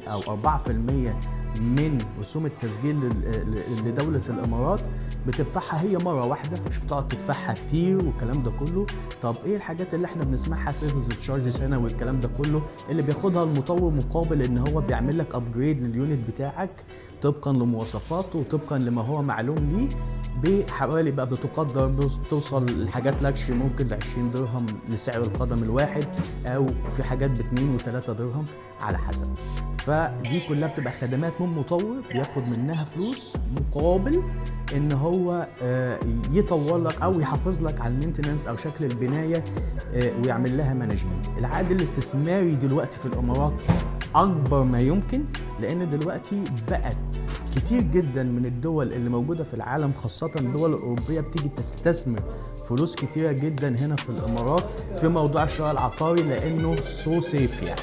او 4% من رسوم التسجيل لدولة الامارات بتدفعها هي مرة واحدة، مش بتقعد تدفعها كتير والكلام ده كله. طب ايه الحاجات اللي احنا بنسمعها سيرفيس تشارجز هنا والكلام ده كله؟ اللي بياخدها المطور مقابل ان هو بيعمل لك ابجريد لليونت بتاعك طبقا لمواصفاته وطبقا لما هو معلوم ليه، بحوالي بقى بتقدر توصل لحاجات لاكشري ممكن ل 20 درهم لسعر القدم الواحد، او في حاجات ب2 و3 درهم على حسب. فدي كلها بتبقى خدمات من مطور بياخد منها فلوس مقابل ان هو يطور لك او يحافظ لك على المينتننس او شكل البنايه ويعمل لها مانجمنت. العائد الاستثماري دلوقتي في الامارات اكبر ما يمكن، لان دلوقتي بقت كتير جدا من الدول اللي موجوده في العالم خاصه الدول الاوروبيه بتيجي تستثمر فلوس كتيره جدا هنا في الامارات في موضوع الشراء العقاري، لانه سو سيف يعني.